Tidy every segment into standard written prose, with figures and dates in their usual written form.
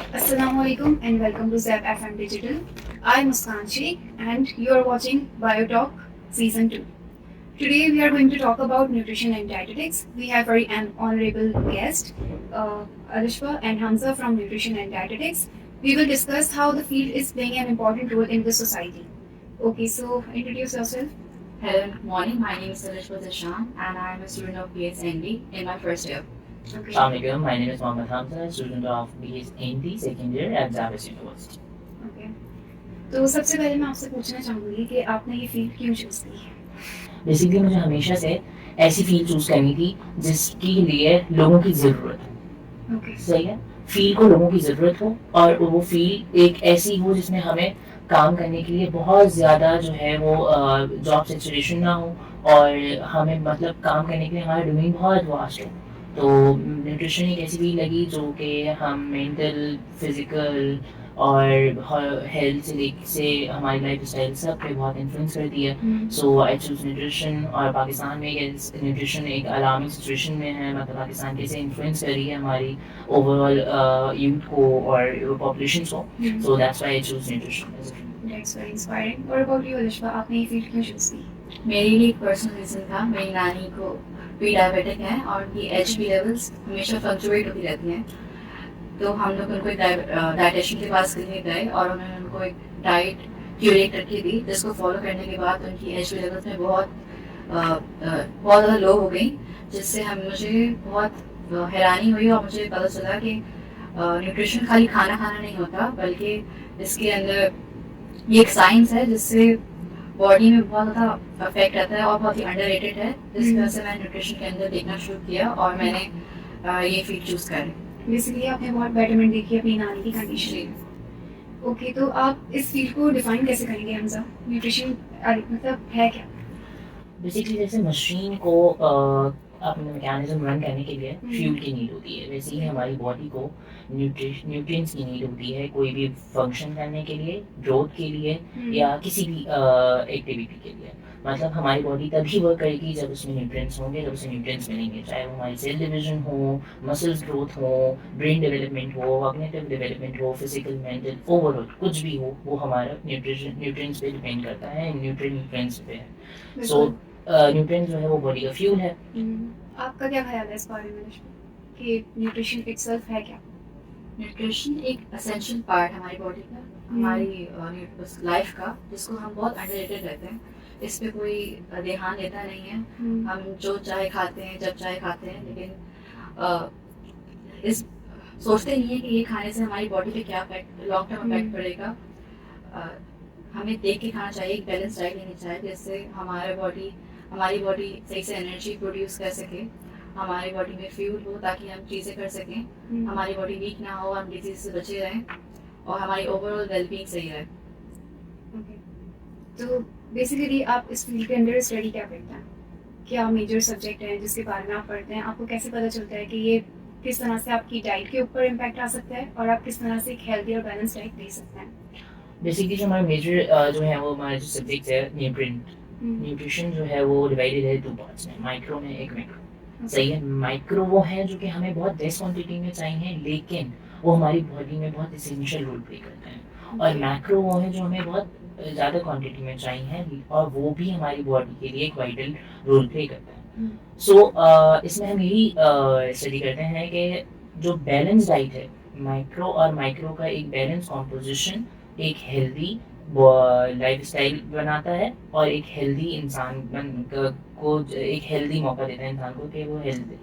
Assalamualaikum and welcome to Zap FM Digital. I'm Muskan Sheikh and you're watching BioTalk Season 2. Today we are going to talk about nutrition and dietetics. We have very an honorable guest, Alishwa and Hamza from Nutrition and Dietetics. We will discuss how the field is playing an important role in the society. Okay, so introduce yourself. Hello and good morning. My name is Alishwa Zishan and I am a student of BSND in my first year. Okay. Assalamualaikum, my name is Mohammed Hamza, student of BSND second year at Zabas University. Okay. तो सबसे पहले मैं आपसे पूछना चाहूँगी कि आपने ये फील्ड क्यों चूज़ की? बेसिकली मुझे हमेशा से ऐसी फील्ड चूज करनी थी जिसके लिए लोगों की ज़रूरत हो। Okay. सही है, फील्ड को लोगों की ज़रूरत हो और वो फील्ड एक ऐसी हो जिसमें हमें काम करने के लिए बहुत ज़्यादा जो है वो जॉब सैचुरेशन ना हो और हमें मतलब काम करने के लिए हमारा डोमेन बहुत वास्ट हो। तो न्यूट्रिशन एक ऐसी फील्ड लगी जो कि हम मेंटल, फिजिकल और हेल्थ से हमारी लाइफ स्टाइल सब पे बहुत इन्फ्लुएंस करती है। सो आई चूज न्यूट्रिशन और पाकिस्तान में न्यूट्रिशन एक अलार्मिंग सिचुएशन में है, मतलब पाकिस्तान कैसे इन्फ्लुएंस कर रही है हमारी ओवरऑल यूथ को और पॉपुलेशन को। So that's why I choose nutrition. That's very inspiring. What about you, Alishwa? आपने ये फील्ड क्यों चूज़ की? मेरे लिए एक पर्सनल रीज़न था। मेरी नानी को प्री डायबिटिक है और उनकी एचबी लेवल्स हमेशा फ्लक्चुएट होती रहती हैं। तो हम लोग उनको एक डाइटिशियन के पास लिए गए और उन्होंने उनको एक डाइट क्यूरेट करके दी, जिसको फॉलो करने के बाद उनकी एचबी लेवल्स में बहुत ज़्यादा लो हो गई, जिससे मुझे बहुत हैरानी हुई और मुझे पता चला कि न्यूट्रिशन खाली खाना खाना नहीं होता, बल्कि इसके अंदर ये एक साइंस है जिससे बॉडी में बहुत ज़्यादा अफेक्ट आता है और बहुत ही अंडररेटेड है, जिस वजह से मैंने न्यूट्रिशन के अंदर देखना शुरू किया और मैंने ये फील्ड चूज़ करी। बेसिकली आपने बहुत बेटरमेंट देखी अपनी नानी की कंडीशन में। ओके, तो आप इस फील्ड को डिफाइन कैसे करेंगे हमजा? न्यूट्रिशन मतलब है क्या? बेसिकली जैसे मशीन को अपने मैकेनिज्म रन करने के लिए फ्यूल की नीड होती है, वैसे ही हमारी बॉडी को न्यूट्रिएंट्स की नीड होती है कोई भी फंक्शन करने के लिए, ग्रोथ के लिए या किसी भी एक्टिविटी के लिए। मतलब हमारी बॉडी तभी वर्क करेगी जब उसमें न्यूट्रिएंट्स होंगे, जब उसे न्यूट्रिएंट्स मिलेंगे, चाहे वो हमारी सेल डिवीजन हो, मसल्स ग्रोथ हो, ब्रेन डेवलपमेंट हो, कॉग्निटिव डेवलपमेंट हो, फिजिकल, मेंटल, ओवरऑल कुछ भी हो, वो हमारा न्यूट्रिएंट्स पे डिपेंड करता है, न्यूट्रिएंट्स पे है। सो न्यूट्रिएंट्स जो है वो बॉडी का फ्यूल है। आपका क्या ख्याल है इस बारे में कि न्यूट्रिशन इटसेल्फ है क्या? न्यूट्रिशन एक एसेंशियल पार्ट है हमारी बॉडी का, हमारी लाइफ का, जिसको हम बहुत अंडररेटेड रहते हैं। इस पे कोई ध्यान देता नहीं है। हम जो चाहे खाते हैं, जब चाहे खाते हैं, लेकिन इस सोचते नहीं है कि ये खाने से हमारी बॉडी पे क्या लॉन्ग टर्म इफेक्ट पड़ेगा। हमें देख के खाना चाहिए, एक बैलेंस डाइट लेनी चाहिए, जिससे हमारी बॉडी सही से एनर्जी प्रोड्यूस कर सके, हमारी बॉडी में फ्यूल हो ताकि हम चीज़ें कर सकें, हमारी बॉडी वीक ना हो, हम डिजीज से बचे रहें और हमारी ओवरऑल वेलबींग सही रहे। तो बेसिकली आप इस फील्ड के अंदर स्टडी क्या करते हैं? क्या मेजर सब्जेक्ट है जिसके बारे में आप पढ़ते हैं? आपको कैसे पता चलता है कि ये किस तरह से आपकी डाइट के ऊपर इम्पैक्ट आ सकता है और आप किस तरह से एक हेल्दी और बैलेंस डाइट दे सकते हैं? बेसिकली जो हमारा मेजर जो है वो हमारा जो सब्जेक्ट है न्यूट्रिशन जो है वो डिवाइडेड है दो पार्ट्स में, माइक्रो में एक मैक्रो। सही है, माइक्रो वो है जो कि हमें बहुत लेस क्वांटिटी में चाहिए लेकिन वो हमारी बॉडी में बहुत एसेंशियल रोल प्ले करते हैं, और मैक्रो वो है जो हमें बहुत ज़्यादा क्वांटिटी में चाहिए और वो भी हमारी बॉडी के लिए एक वाइटल रोल प्ले करता है। सो इसमें हम यही स्टडी करते हैं कि जो बैलेंस डाइट है, माइक्रो और माइक्रो का एक बैलेंस कॉम्पोजिशन एक हेल्दी लाइफ स्टाइल बनाता है और एक हेल्दी इंसान को एक हेल्दी मौका देता है इंसान को कि वो हेल्दी।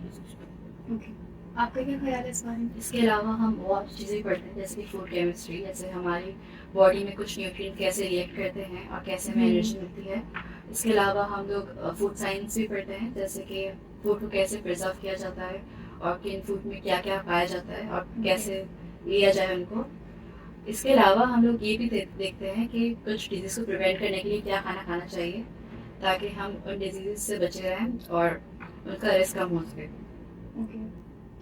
आपका क्या ख्याल है इस बारे में? इसके अलावा हम बहुत चीज़ें पढ़ते हैं, जैसे कि फूड केमिस्ट्री, जैसे हमारी बॉडी में कुछ न्यूट्रिएंट कैसे रिएक्ट करते हैं और कैसे हमें एनर्जी मिलती है। इसके अलावा हम लोग फूड साइंस भी पढ़ते हैं, जैसे कि फूड को कैसे प्रिजर्व किया जाता है और किन फूड में क्या क्या पाया जाता है और कैसे लिया जाए उनको। इसके अलावा हम लोग ये भी देखते हैं कि कुछ डिजीज़ को प्रिवेंट करने के लिए क्या खाना खाना चाहिए ताकि हम उन डिजीज़ से बचे रहें और उनका रिस्क कम हो सके।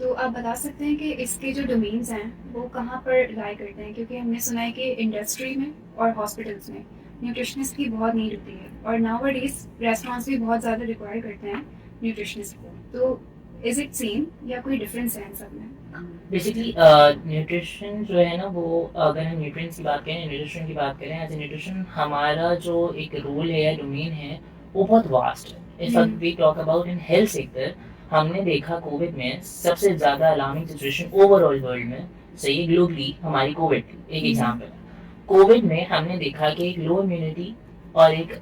तो आप बता सकते हैं कि इसके जो डोमेन्स हैं वो कहाँ पर लाई करते हैं? क्योंकि हमने सुना है कि इंडस्ट्री में और हॉस्पिटल्स में न्यूट्रिशनिस्ट की बहुत नीड होती है और नाउ डेज रेस्टोरेंट्स भी बहुत ज़्यादा रिक्वायर करते हैं न्यूट्रिशनिस्ट को। तो इज इट सेम या कोई डिफरेंस है इन सब में? बेसिकली न्यूट्रिशन जो है ना, वो अगर हम न्यूट्रिएंट्स की बात करें, न्यूट्रिशन की बात करें, एज ए न्यूट्रिशन हमारा जो एक रोल है या डोमेन है वो बहुत वास्ट है. If we talk about in health sector, हमने देखा कोविड में सबसे ज़्यादा अलार्मिंग सिचुएशन ओवरऑल वर्ल्ड में, सही है, ग्लोबली हमारी कोविड थी. एक एग्जाम्पल है, कोविड में हमने देखा कि एक लो इम्यूनिटी और एक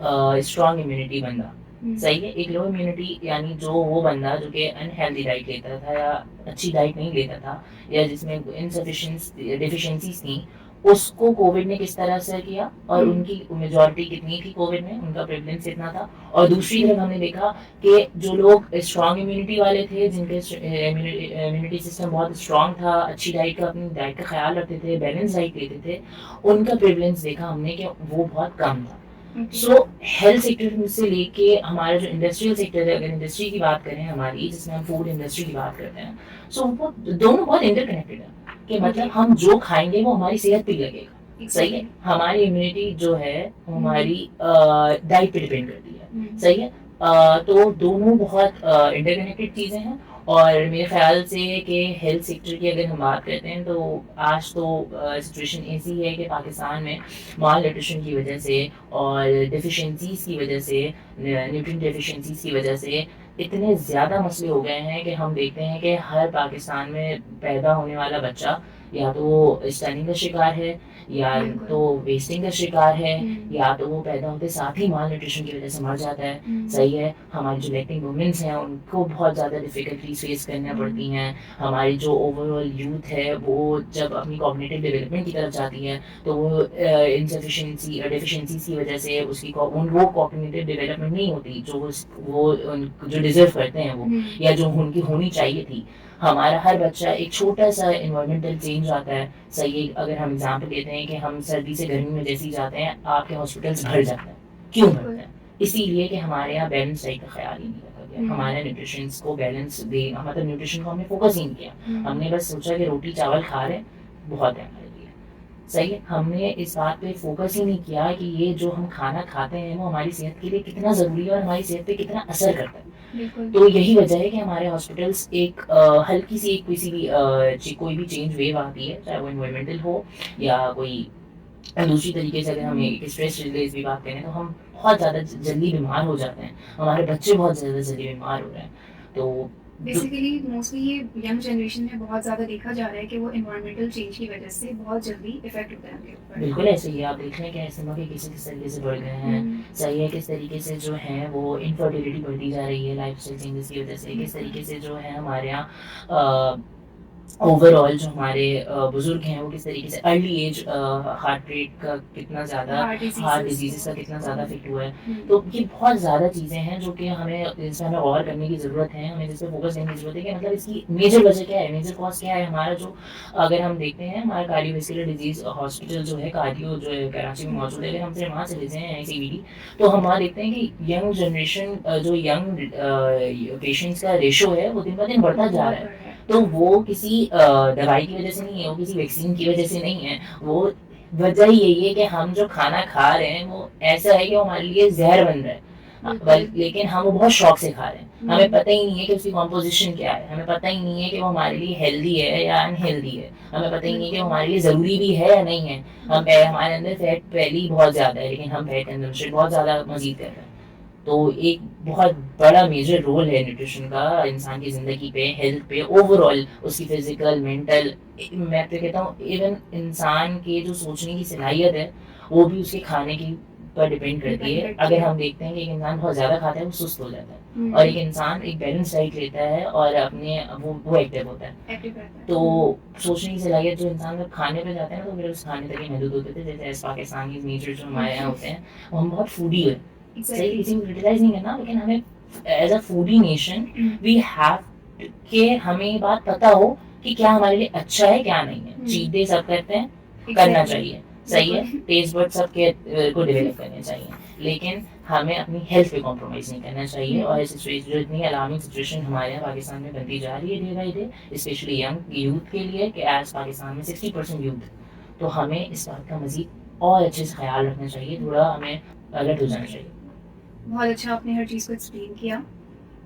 स्ट्रॉन्ग इम्यूनिटी बंदा, सही है. एक लो इम्यूनिटी यानी जो वो बंदा जो कि अनहेल्दी डाइट लेता था या अच्छी डाइट नहीं लेता था या जिसमें इनसफिशिएंसी डिफिशिएंसीज थी, उसको कोविड ने किस तरह असर किया और उनकी मेजॉरिटी कितनी थी कोविड में, उनका प्रेवलेंस कितना था. और दूसरी तरफ हमने देखा कि जो लोग स्ट्रॉन्ग इम्यूनिटी वाले थे, जिनके इम्यूनिटी सिस्टम बहुत स्ट्रॉन्ग था, अच्छी डाइट का अपनी डाइट का ख्याल रखते थे, बैलेंस डाइट लेते थे, उनका प्रेवलेंस देखा हमने कि वो बहुत कम था. सो हेल्थ सेक्टर से लेके हमारा जो इंडस्ट्रियल सेक्टर है, अगर इंडस्ट्री की बात करें हमारी, जिसमें हम फूड इंडस्ट्री की बात करते हैं, सो वो दोनों बहुत इंटरकनेक्टेड है. कि मतलब हम जो खाएंगे वो हमारी सेहत पे लगेगा, सही है. हमारी इम्यूनिटी जो है हमारी डाइट पे डिपेंड करती है, सही है. तो दोनों बहुत इंटरकनेक्टेड चीज़ें हैं. और मेरे ख्याल से कि हेल्थ सेक्टर की अगर हम बात करते हैं तो आज तो सिचुएशन ऐसी है कि पाकिस्तान में माल न्यूट्रिशन की वजह से और डेफिशिएंसीज की वजह से, न्यूट्रिएंट डेफिशिएंसीज की वजह से इतने ज़्यादा मसले हो गए हैं कि हम देखते हैं कि हर पाकिस्तान में पैदा होने वाला बच्चा या तो वो स्टनिंग का शिकार है, या तो वेस्टिंग का शिकार है, या तो वो पैदा होते साथ ही माल न्यूट्रिशन की वजह से मर जाता है, सही है. हमारी जो लैक्टिंग वुमेन्स हैं उनको बहुत ज़्यादा डिफ़िकल्टीज फेस करना पड़ती हैं. हमारी जो ओवरऑल यूथ है वो जब अपनी कॉग्निटिव डेवलपमेंट की तरफ जाती है तो वो इनसफिशिएंसी डेफिशिएंसीज की वजह से उसकी वो कॉग्निटिव डेवलपमेंट नहीं होती वो जो डिजर्व करते हैं वो, या जो उनकी होनी चाहिए थी. हमारा हर बच्चा एक छोटा सा इन्वायरमेंटल चेंज आता है, सही है. अगर हम एग्जाम्पल लेते हैं कि हम सर्दी से गर्मी में जैसे ही जाते हैं आपके हॉस्पिटल्स भर जाते हैं. क्यों भरते हैं? इसीलिए कि हमारे यहाँ बैलेंस डाइट का ख्याल ही नहीं रखा गया. हमारे न्यूट्रिशन को बैलेंस दे, मतलब न्यूट्रिशन को हमने फोकस ही नहीं किया. हमने बस सोचा कि रोटी चावल खा रहे बहुत है हमारे लिए, सही है. हमने इस बात पे फोकस ही नहीं किया कि ये जो हम खाना खाते हैं वो हमारी सेहत के लिए कितना ज़रूरी है और हमारी सेहत पे कितना असर करता है. तो यही वजह है कि हमारे हॉस्पिटल्स एक हल्की सी एक किसी भी कोई भी चेंज वेव आती है, चाहे वो इन्वायरमेंटल हो या कोई दूसरी तरीके से अगर हम एक स्ट्रेस रिलीज की बात करें तो हम बहुत ज़्यादा जल्दी बीमार हो जाते हैं. हमारे बच्चे बहुत ज़्यादा जल्दी बीमार हो रहे हैं. तो बेसिकली मोस्टली ये यंग जनरेशन में बहुत ज़्यादा देखा जा रहा है कि वो एनवायरमेंटल चेंज की वजह से बहुत जल्दी इफेक्ट होता है उनके ऊपर. बिल्कुल ऐसे ही आप देख रहे हैं कि एस्थमा के केसेस किस तरीके से बढ़ गए हैं, सही है. किस तरीके से जो है वो इनफर्टिलिटी बढ़ती जा रही है लाइफस्टाइल चेंजेस की वजह से. किस तरीके से जो है हमारे यहाँ ओवरऑल जो हमारे बुजुर्ग हैं वो किस तरीके से अर्ली एज हार्ट रेट का कितना ज़्यादा, हार्ट डिजीज़ का कितना ज़्यादा इफेक्ट हुआ है. तो ये बहुत ज़्यादा चीज़ें हैं जो कि हमें इसमें हमें गौर करने की ज़रूरत है, हमें जिस पर फोकस देने की ज़रूरत है कि मतलब इसकी मेजर वजह क्या है, मेजर कॉज क्या है. हमारा जो अगर हम देखते हैं हमारा कार्डियोवैस्कुलर डिजीज़ हॉस्पिटल जो है कार्डियो जो है कराची में मौजूद है, अगर हमसे वहाँ चले जाएँ CVD तो हम वहाँ देखते हैं कि यंग जनरेशन जो यंग पेशेंट्स का रेशो है वो दिन ब दिन बढ़ता जा रहा है. तो वो किसी दवाई की वजह से नहीं है, वो किसी वैक्सीन की वजह से नहीं है. वो वजह यही है कि हम जो खाना खा रहे हैं वो ऐसा है कि वो हमारे लिए जहर बन रहा है, लेकिन हम वो बहुत शौक से खा रहे हैं. हमें पता ही नहीं है कि उसकी कॉम्पोजिशन क्या है, हमें पता ही नहीं है कि वो हमारे लिए हेल्दी है या अनहेल्दी है, हमें पता ही नहीं है कि वो हमारे लिए ज़रूरी भी है या नहीं है. हमारे अंदर फैट पहले ही बहुत ज़्यादा है लेकिन हम फैट कंजम्पशन बहुत ज़्यादा मजीद कर रहे हैं. तो एक बहुत बड़ा मेजर रोल है न्यूट्रिशन का इंसान की ज़िंदगी पे, हेल्थ पे, ओवरऑल उसकी फिजिकल, मेंटल, मैं तो कहता हूँ इवन इंसान के जो सोचने की सलाहियत है वो भी उसके खाने की पर डिपेंड करती है. अगर हम देखते हैं कि एक इंसान बहुत ज़्यादा खाता है वो सुस्त हो जाता है, और एक इंसान एक बैलेंस डाइट लेता है और अपने वो एक्टिव होता है. तो सोचने की सलाहियत जो इंसान जब खाने पे जाते हैं ना तो फिर उस खाने तक ही महदूद होते थे. जैसे पाकिस्तान की नेचर जो हमारे यहाँ होते हैं वो हम बहुत फूडी है, सही, किसी को क्रिटिसाइज नहीं करना, लेकिन हमें as a foodie nation we have कि हमें ये बात पता हो कि क्या हमारे लिए अच्छा है क्या नहीं है. चीट डे सब करते हैं, करना चाहिए, सही है. टेस्ट बड सब के को डेवलप करने चाहिए, लेकिन हमें अपनी हेल्थ पे कॉम्प्रोमाइज़ नहीं करना चाहिए. और ऐसी जो इतनी अलार्मिंग सिचुएशन हमारे यहाँ पाकिस्तान में बनती जा रही है day by day, specially young youth के लिए, कि एज पाकिस्तान में 60% यूथ, तो हमें इस बात का मज़ीद और अच्छे से ख्याल रखना चाहिए, थोड़ा हमें अलर्ट हो जाना चाहिए. बहुत अच्छा आपने हर चीज़ को एक्सप्लेन किया.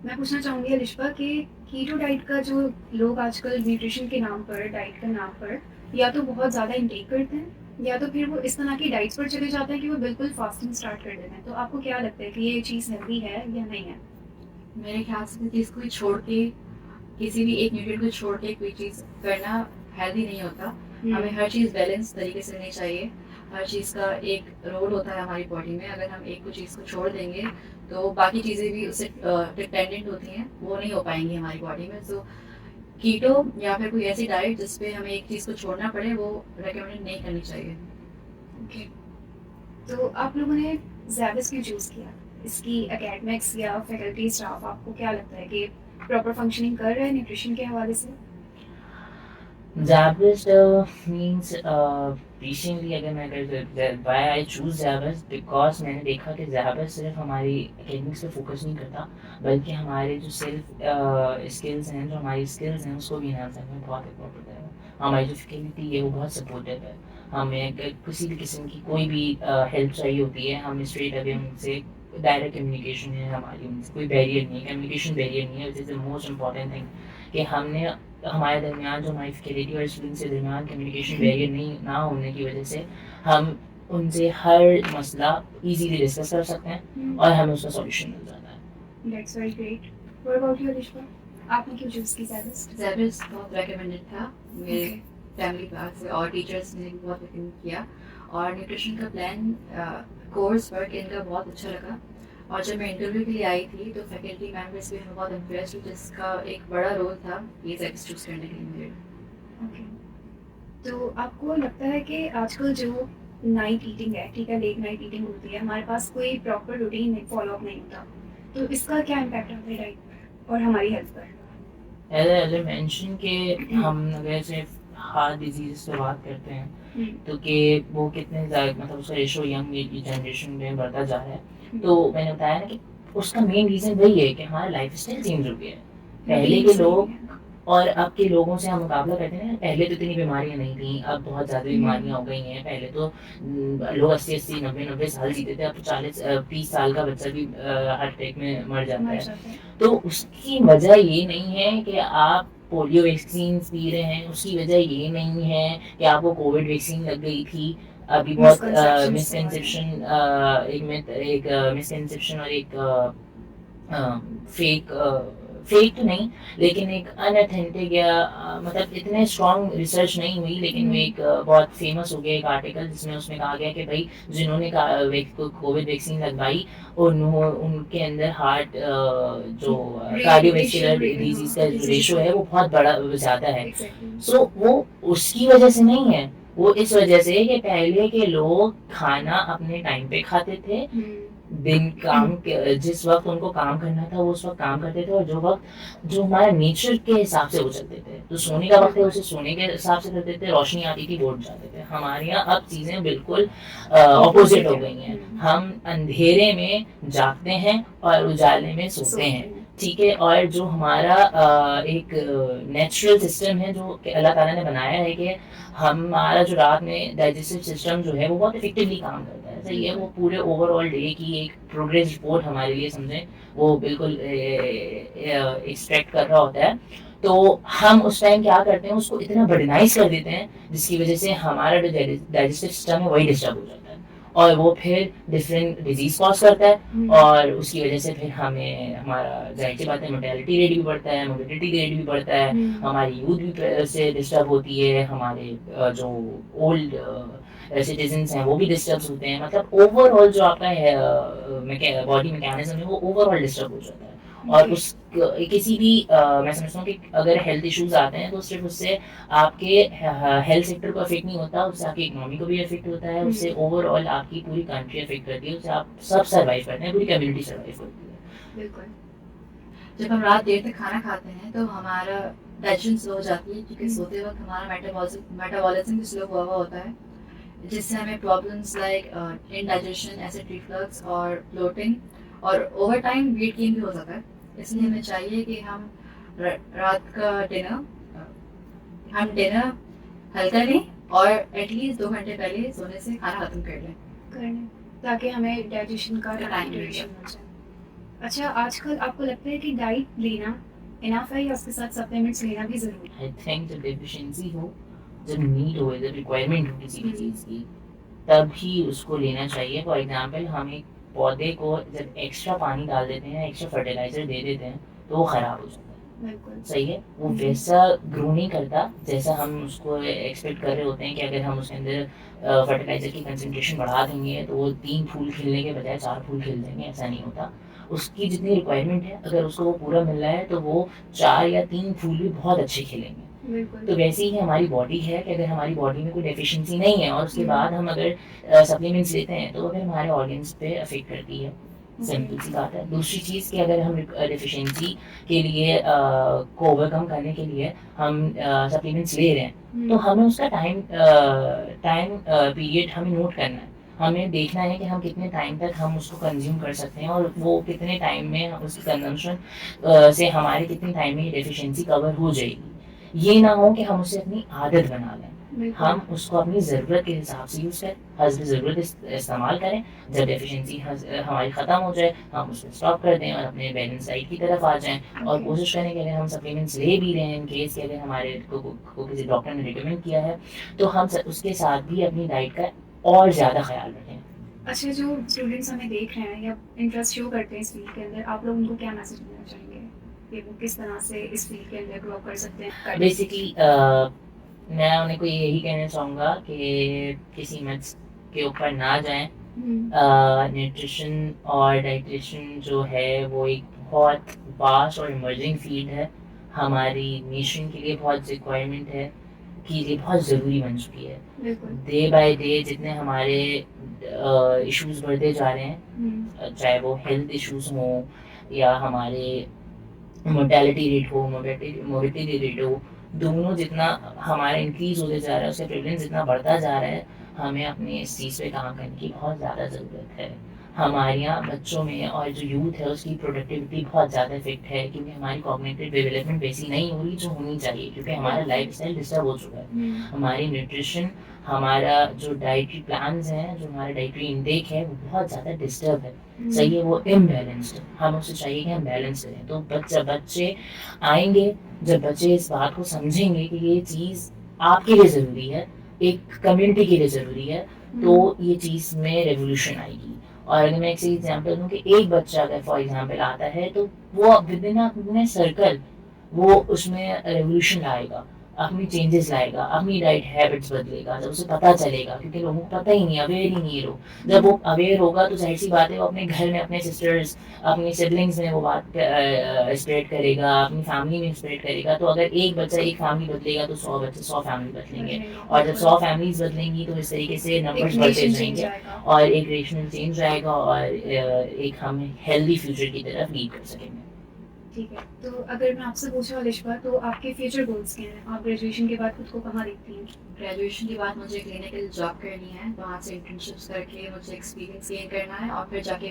मैं पूछना चाहूँगी अलिशबा कि कीटो डाइट का जो लोग आजकल न्यूट्रिशन के नाम पर, डाइट के नाम पर या तो बहुत ज़्यादा इंटेक करते हैं या तो फिर वो इस तरह की डाइट्स पर चले जाते हैं कि वो बिल्कुल फास्टिंग स्टार्ट कर देते हैं। तो आपको क्या लगता है कि ये चीज़ हेल्दी है या नहीं है? मेरे ख्याल से किसी चीज़ को छोड़ के, किसी भी एक न्यूट्रिएंट को छोड़ के कोई चीज़ करना हेल्दी नहीं होता। हमें हर चीज़ बैलेंस तरीके से लेनी चाहिए। हर चीज़ का एक रोल होता है हमारी बॉडी में। अगर हम एक को चीज़ को छोड़ देंगे तो बाकी चीज़ें भी उससे डिपेंडेंट होती हैं, वो नहीं हो पाएंगी हमारी बॉडी में। सो कीटो या फिर कोई ऐसी डाइट जिस पे हमें एक चीज़ को छोड़ना पड़े, वो रिकमेंडेड नहीं करनी चाहिए। ओके, तो आप लोगों ने ज़ैबस क्यों चूज़ किया? इसकी एकेडमिक्स या फैकल्टी स्टाफ आपको क्या लगता है कि प्रॉपर फंक्शनिंग कर रहा है न्यूट्रिशन के हवाले से? Zabbis means recently अगर मैं अगर why I choose Zabbis because मैंने देखा कि Zabbis सिर्फ हमारी एकेडमिक्स पे फोकस नहीं करता, बल्कि हमारे जो सेल्फ स्किल्स हैं, जो हमारी स्किल्स हैं, उसको भी इन्हांस करने में बहुत इम्पोर्टेंट है। हमारी जो फैकल्टी है वो बहुत सपोर्टिव है। हमें अगर किसी भी किस्म की कोई भी हेल्प चाहिए होती है, हम स्ट्रेट अवे उनसे डायरेक्ट कम्युनिकेशन है हमारी, उनसे कोई बैरियर नहीं है, कम्युनिकेशन बैरियर नहीं है, which is the most important thing कि हमने हमारे दरमियान जो हमारी फैकल्टी और स्टूडेंट्स के दरमियान कम्युनिकेशन बैरियर नहीं ना होने की वजह से हम उनसे हर मसला इजीली डिस्कस कर सकते हैं और हमें उसका सॉल्यूशन मिल जाता है। That's very great. What about you, Alishba? आपने क्यों चूज़ की ज़ैबस? ज़ैबस बहुत रिकमेंडेड था मेरे फैमिली पास से और टीचर्स ने भी बहुत रिकमेंड किया, और न्यूट्रिशन का प्लान कोर्स वर्क इनका बहुत अच्छा लगा। और जब मैं इंटरव्यू के लिए आई थी तो फैकल्टी मेंबर्स भी हमें बहुत इम्प्रेस हुए, जिसका एक बड़ा रोल था ये ज़ैबस चूज़ करने के लिए मेरे। ओके, तो आपको लगता है कि आजकल जो नाइट ईटिंग है, ठीक है, लेट नाइट ईटिंग होती है, हमारे पास कोई प्रॉपर रूटीन फॉलो अप नहीं होता, तो इसका क्या इम्पैक्ट आता है डाइट पर और हमारी हेल्थ पर? एज आई मेंशन कि हम अगर सिर्फ हार्ट डिजीज पे बात करते हैं तो कि वो कितने ज़्यादा मतलब उसका रेशो यंग जनरेशन में बढ़ता जा रहा है, तो मैंने बताया ना कि उसका मेन रीज़न वही है कि हमारा लाइफ स्टाइल चेंज हो गया है। पहले के लोग और अब के लोगों से हम मुकाबला करते हैं ना, पहले तो इतनी बीमारियां नहीं थी, अब बहुत ज़्यादा बीमारियां हो गई हैं। पहले तो लोग 80-80 90-90 साल जीते थे, अब तो 40-30 साल का बच्चा भी हार्ट अटैक में मर जाता है। तो उसकी वजह ये नहीं है कि आप पोलियो वैक्सीन पी रहे हैं, उसकी वजह ये नहीं है कि आपको कोविड वैक्सीन लग गई थी। अभी बहुत मिसकंसेप्शन एक मिसकंसेप्शन और एक फेक तो नहीं, लेकिन एक अनऑथेंटिक या मतलब इतने स्ट्रॉन्ग रिसर्च नहीं हुई, लेकिन वो एक बहुत फेमस हो गया एक आर्टिकल जिसमें उसमें कहा गया कि भाई जिन्होंने कोविड वैक्सीन लगवाई उनके अंदर हार्ट जो कार्डियोवैस्कुलर डिजीज का रेशो है वो बहुत बड़ा ज़्यादा है। सो वो उसकी वजह से नहीं है, वो इस वजह से कि पहले के लोग खाना अपने टाइम पे खाते थे, दिन काम जिस वक्त उनको काम करना था वो उस वक्त काम करते थे, और जो हमारा नेचर के हिसाब से वो चलते थे। तो सोने का वक्त है उसे सोने के हिसाब से करते थे, रोशनी आती थी वोट जाते थे। हमारे यहाँ अब चीज़ें बिल्कुल ऑपोजिट हो गई हैं। हम अंधेरे में जागते हैं और उजाले में सोते हैं, ठीक है। और जो हमारा एक नेचुरल सिस्टम है जो अल्लाह ताला ने बनाया है कि हमारा जो रात में डाइजेस्टिव सिस्टम जो है वो बहुत इफेक्टिवली काम करता है, सही है। वो पूरे ओवरऑल डे की एक प्रोग्रेस रिपोर्ट हमारे लिए समझें वो बिल्कुल एक्सट्रैक्ट कर रहा होता है। तो हम उस टाइम क्या करते हैं, उसको इतना बर्डनाइज कर देते हैं जिसकी वजह से हमारा जो डाइजेस्टिव सिस्टम है वही डिस्टर्ब हो जाता है, और वो फिर डिफरेंट डिजीज कॉज करता है, और उसकी वजह से फिर हमें हमारा जाहिर सी बात है मोर्टेलिटी रेट भी बढ़ता है, मोर्बिडिटी रेट भी बढ़ता है, हमारी यूथ भी से डिस्टर्ब होती है, हमारे जो ओल्ड सिटीजन्स हैं वो भी डिस्टर्ब होते हैं। मतलब ओवरऑल जो आपका बॉडी मैकेनिज्म है वो ओवरऑल डिस्टर्ब हो जाता है। और उस किसी भी मैं समझता हूँ कि अगर हेल्थ इश्यूज आते हैं तो सिर्फ उससे आपके हेल्थ सेक्टर को अफेक्ट नहीं होता, उससे आपकी इकोनॉमी को भी अफेक्ट होता है, उससे ओवरऑल आपकी पूरी कंट्री अफेक्ट करती है, उससे आप सब सर्वाइव करते हैं, पूरी कम्युनिटी सर्वाइव करती है। बिल्कुल। जब हम रात देर तक खाना खाते हैं तो हमारा डाइजेशन स्लो हो जाती है, क्योंकि सोते वक्त हमारा मेटाबॉलिज्म भी स्लो हुआ होता है, जिससे हमें problems like indigestion, acid reflux और ब्लोटिंग और ओवर टाइम वेट गेन भी हो सकता है। इसलिए हमें चाहिए कि हम रात का डिनर हल्का लें और एटलीस्ट 2 घंटे पहले सोने से खाना खत्म कर लें, ताकि हमें डाइजेशन का टाइम ड्यूरेशन मिल जाए। अच्छा, आजकल आपको लगता है कि डाइट लेना इनफ है या उसके साथ सप्लीमेंट्स लेना भी ज़रूरी है? आई थिंक जब डेफिशिएंसी हो, जब नीड हो, जब रिक्वायरमेंट हो किसी भी हम्म। चीज़ की, तब ही उसको लेना चाहिए। फॉर एग्जांपल हम एक पौधे को जब एक्स्ट्रा पानी डाल देते हैं, एक्स्ट्रा फर्टिलाइज़र दे देते हैं, तो वो ख़राब हो जाता है। बिल्कुल। सही है? वो हम्म। वैसा ग्रो नहीं करता जैसा हम उसको एक्सपेक्ट कर रहे होते हैं कि अगर हम उसके अंदर फर्टिलाइज़र की कंसंट्रेशन बढ़ा देंगे तो वो 3 फूल खिलने के बजाय 4 फूल खिल देंगे, ऐसा नहीं होता। उसकी जितनी रिक्वायरमेंट है, अगर उसको वो पूरा मिल रहा है तो वो 4 या 3 फूल भी बहुत अच्छे खिलेंगे। बिल्कुल। तो वैसे ही हमारी बॉडी है कि अगर हमारी बॉडी में कोई डेफिशिएंसी नहीं है और उसके हम्म। बाद हम अगर सप्लीमेंट्स लेते हैं तो वो फिर हमारे ऑर्गन्स पे अफेक्ट करती है। सिंपल सी बात है। दूसरी चीज़ कि अगर हम डेफिशिएंसी के लिए को ओवरकम करने के लिए हम सप्लीमेंट्स ले रहे हैं तो हमें उसका टाइम पीरियड हमें नोट करना है। हमें देखना है कि हम कितने टाइम तक हम उसको कंज्यूम कर सकते हैं और वो कितने टाइम में हम उसकी कंजम्पशन से हमारे कितने टाइम में ये डेफिशिएंसी कवर हो जाएगी। ये ना हो कि हम उसे अपनी आदत बना लें। बिल्कुल। हम उसको अपनी ज़रूरत के हिसाब से यूज़ करें, हस्ब ज़रूरत इस्तेमाल करें। जब डेफिशिएंसी हमारी ख़त्म हो जाए, हम उसको स्टॉप कर दें और अपने बैलेंस डाइट की तरफ आ जाएँ और Okay. कोशिश करें कि अगर हम सप्लीमेंट्स ले भी रहे हैं इन केस कि अगर हमारे को किसी डॉक्टर ने रिकमेंड किया है, तो हम उसके साथ भी अपनी डाइट का और ज़्यादा ख़्याल रखें। अच्छा, जो स्टूडेंट्स हमें देख रहे हैं या इंटरेस्ट शो करते हैं इस फील्ड के अंदर, आप लोग उनको क्या मैसेज देना चाहेंगे कि वो किस तरह से इस फील्ड के अंदर ग्रो कर सकते हैं? बेसिकली मैं उन्हें को यही कहना चाहूँगा कि किसी मत के ऊपर ना जाएं। न्यूट्रिशन और डाइटिशियन जो है वो एक बहुत वास्ट और इमर्जिंग फील्ड है। हमारी नेशन के लिए बहुत रिक्वायरमेंट है कि ये बहुत ज़रूरी बन चुकी है। बिल्कुल। डे बाय डे जितने हमारे इश्यूज बढ़ते जा रहे हैं, चाहे वो हेल्थ इश्यूज हों या हमारे मोर्टेलिटी रेट हो, मोर्बिडिटी रेट हो, दोनों जितना हमारा इंक्रीज होते जा रहा है, उसका प्रेवलेंस जितना बढ़ता जा रहा है, हमें अपने इस चीज़ पे काम करने की बहुत ज़्यादा ज़रूरत है। हमारे यहाँ बच्चों में और जो यूथ है उसकी प्रोडक्टिविटी बहुत ज़्यादा इफेक्ट है क्योंकि हमारी कॉग्निटिव डेवलपमेंट वैसी नहीं हो रही जो होनी चाहिए क्योंकि हमारा लाइफ स्टाइल डिस्टर्ब हो चुका है। हमारी न्यूट्रिशन, हमारा जो डाइटरी प्लान्स हैं, जो हमारा डाइटरी इनटेक है, वो बहुत ज़्यादा डिस्टर्ब है। सही है, वो इम्बैलेंस्ड है। हम उससे चाहिए कि हम बैलेंस करें। तो बच्चे आएंगे, जब बच्चे इस बात को समझेंगे कि ये चीज़ आपके लिए ज़रूरी है, एक कम्युनिटी के लिए ज़रूरी है, तो ये चीज़ में रेवोल्यूशन आएगी। और अगर मैं एक से एग्जाम्पल दूँ कि एक बच्चा अगर फॉर एग्जाम्पल आता है तो वो विद इन अपने सर्कल वो उसमें रेवोल्यूशन लाएगा, अपनी चेंजेस लाएगा, अपनी डाइट हैबिट्स बदलेगा जब उसे पता चलेगा क्योंकि लोगों को पता ही नहीं, अवेयर ही नहीं है लोग। जब वो अवेयर होगा तो जाहिर सी बात है वो अपने घर में अपने सिस्टर्स, अपनी सिबलिंग्स में वो बात स्प्रेड करेगा, अपनी फैमिली में स्प्रेड करेगा। तो अगर एक बच्चा एक फैमिली बदलेगा तो 100 बच्चे 100 फैमिली बदलेंगे और जब 100 फैमिलीज बदलेंगी तो इस तरीके से नंबर्स बढ़ते जाएंगे और एक रेशनल चेंज आएगा और एक हम हेल्दी फ्यूचर की तरफ लीड कर सकेंगे। ठीक है, तो अगर मैं आपसे पूछूं अलिशा, तो आपके फ्यूचर गोल्स क्या हैं? आप ग्रेजुएशन के बाद खुद को कहाँ देखती हैं? ग्रेजुएशन के बाद मुझे क्लिनिकल जॉब करनी है, वहाँ से इंटर्नशिप्स करके मुझे एक्सपीरियंस गेन करना है और फिर जाके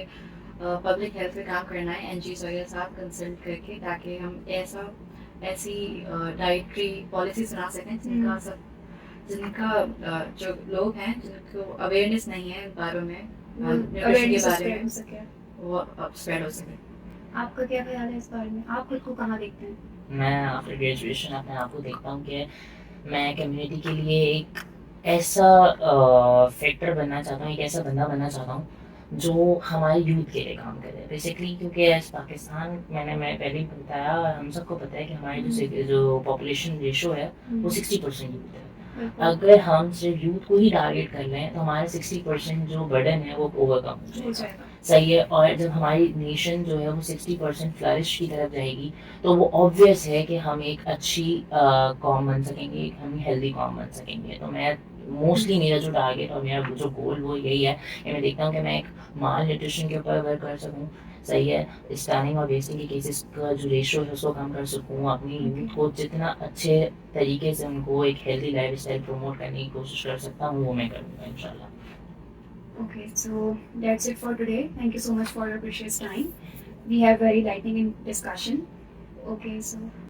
पब्लिक हेल्थ में काम करना है, एनजीओ वगैरह साथ कंसल्ट करके, ताकि हम ऐसी डाइटरी पॉलिसीज बना सकें जिनका जो लोग हैं जिनको अवेयरनेस नहीं है इन बारे में, न्यूट्रिशन के बारे में, वो स्प्रेड हो सके। आपका क्या ख्याल है इस बारे में? आप खुद को कहाँ देखते हैं? मैं आफ्टर ग्रेजुएशन अपने आप को देखता हूँ कि मैं कम्युनिटी के लिए एक ऐसा फैक्टर बनना चाहता हूँ, एक ऐसा बंदा बनना चाहता हूँ जो हमारे यूथ के लिए काम करे बेसिकली। क्योंकि एज पाकिस्तान मैं पहले ही बताया, हम सबको पता है कि हमारी जो पॉपुलेशन रेशो है वो 60% यूथ है। अगर हम सिर्फ यूथ को ही टारगेट कर लें तो हमारे 60% जो बर्डन है वो ओवरकम हो जाएगा। सही है, और जब हमारी नेशन जो है वो 60% फ्लरिश की तरफ जाएगी तो वो ऑब्वियस है कि हम एक अच्छी कॉम बन सकेंगे, हम हेल्दी कॉम बन सकेंगे। तो मैं मोस्टली मेरा जो टारगेट और मेरा जो गोल वो यही है कि मैं देखता हूँ कि मैं एक माल न्यूट्रिशन के ऊपर वर्क कर सकूँ। सही है, स्टैनिंग और वेस्टिंग के केसेस का जो रेशो है उसको कम कर सकूँ, अपनी यूथ को जितना अच्छे तरीके से उनको एक हेल्दी लाइफ स्टाइल प्रमोट करने की कोशिश कर सकता हूँ वो मैं करूँगा इंशाल्लाह। Okay, so that's it for today. Thank you so much for your precious time. We have very lightning in discussion. Okay, so